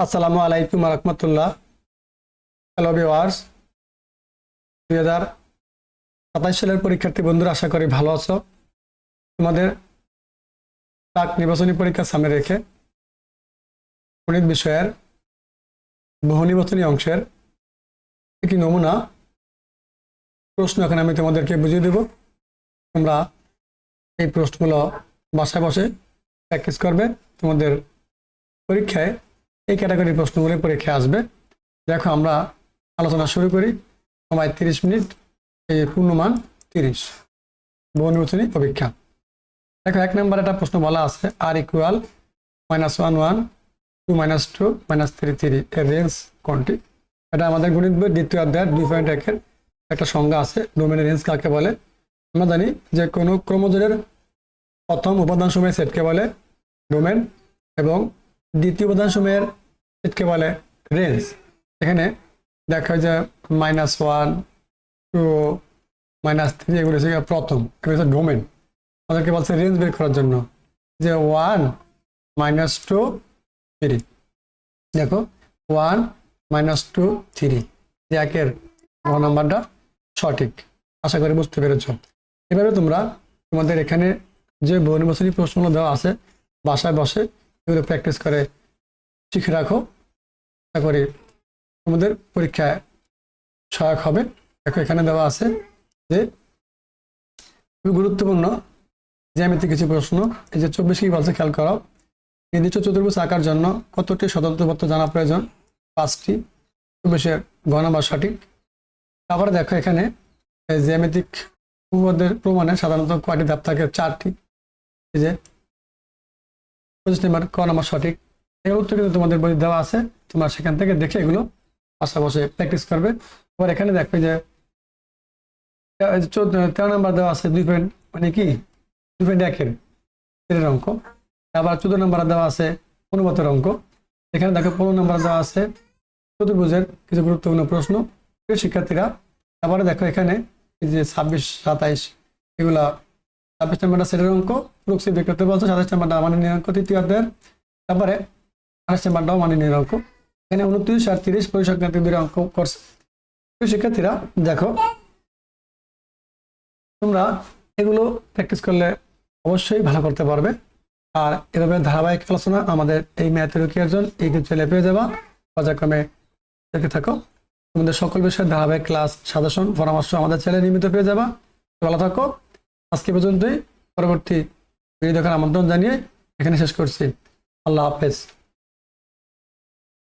আসসালামু আলাইকুম রহমতুল্লাহ। Hello viewers, 2027 সালের পরীক্ষার্থী বন্ধুরা, আশা করি ভালো আছো। তোমাদের প্রাক নির্বাচনী পরীক্ষা সামনে রেখে গণিত বিষয়ের বহু নির্বাচনী অংশের একটি নমুনা প্রশ্ন এখন আমি তোমাদেরকে বুঝিয়ে দেব। তোমরা এই প্রশ্নগুলো বাসায় বসে প্র্যাকটিস করবে। তোমাদের পরীক্ষায় এই ক্যাটাগরির প্রশ্নগুলি পরীক্ষায় আসবে। দেখো, আমরা আলোচনা শুরু করি। সময় 30 মিনিট, এই পূর্ণমান 30, বহু নির্বাচনী পরীক্ষা। দেখো, 1 নম্বরে একটা প্রশ্ন বলা আছে আর ইকুয়াল -1 1 2 -2 -3 3 এর রেঞ্জ কোনটি? এটা আমাদের গণিত বই দ্বিতীয় অধ্যায়ের 2.1 এর একটা সংজ্ঞা আছে। ডোমেনের রেঞ্জ কাকে বলে? আমরা জানি যে কোনো ক্রমজোড়ের প্রথম উপাদান সময়ের সেটকে বলে ডোমেন এবং দ্বিতীয় উপাদান সময়ের সেটকে বলে রেঞ্জ। এখানে দেখা যায় -1 2 -3 এগুলো হচ্ছে প্রথম, এগুলো হচ্ছে ডোমেন। আমাদেরকে বলছে রেঞ্জ বের করার জন্য যে 1 -2 3। দেখো 1 -2 3, যে একের গ নাম্বারটা সঠিক। আশা করি বুঝতে পেরেছ। এভাবে তোমরা তোমাদের এখানে যে বহু নির্বাচনী প্রশ্নগুলো দেওয়া আছে বাসায় বসে এগুলো প্র্যাকটিস করে শিখে রাখো। আশা করি তোমাদের পরীক্ষায় সহায়ক হবে। দেখো, এখানে দেওয়া আছে যে খুবই গুরুত্বপূর্ণ জ্যামিতিক কিছু প্রশ্ন। এই যে 24 কি বলছে, খেয়াল করো। নির্দিষ্ট চতুর্ভুজ আঁকার জন্য কতটি স্বতন্ত্র পথ জানা প্রয়োজন? 5টি। 24-এর গ নাম্বার সঠিক। তারপরে দেখো, এখানে জ্যামিতিক উপপাদ্যের প্রমাণে সাধারণত কয়টি ধাপ থাকে? 4টি। এই যে 25 নম্বর ক নাম্বার সঠিক। এর উত্তর কিন্তু তোমাদের বই দেওয়া আছে, তোমরা সেখান থেকে দেখে এগুলো বাসা বসে প্র্যাকটিস করবে। এবার এখানে দেখবে যে 13 নম্বর দেওয়া আছে 2 পয়েন্ট, মানে কি 2.1 এর অঙ্ক। আবার 14 নম্বর দেওয়া আছে অনুপাতের অঙ্ক। এখানে দেখো 15 নম্বর দেওয়া আছে চতুর্ভুজের কিছু গুরুত্বপূর্ণ প্রশ্ন। প্রিয় শিক্ষার্থীরা, তারপরে দেখো এখানে এই যে 26 27 এগুলা 26 নম্বরটা সেটের অঙ্ক, প্রক্সি বের করতে বলছে। 27 নম্বরটা মাননীয় অঙ্ক তৃতীয় অধ্যায়ের। তারপরে 28 নম্বরটাও মাননীয় অঙ্ক। এখানে 29 আর 30 পরিসংখ্যান দুই অঙ্ক করছে। প্রিয় শিক্ষার্থীরা, দেখো তোমরা এগুলো প্র্যাকটিস করলে অবশ্যই ভালো করতে পারবে। আর এভাবে ধারাবাহিক আলোচনা আমাদের এই ম্যাথ রুকিয়ার জন্য ইউটিউব চ্যানেলে পেয়ে যাবা। পর্যায়ক্রমে দেখে থাকো। তোমাদের সকল বিষয়ের ধারাবাহিক ক্লাস, সাজেশন, পরামর্শ আমাদের চ্যানেলে নিয়মিত পেয়ে যাবা। ভালো থাকো। আজকে পর্যন্তই। পরবর্তী ভিডিও দেখার আমন্ত্রণ জানিয়ে এখানে শেষ করছি। আল্লাহ হাফেজ।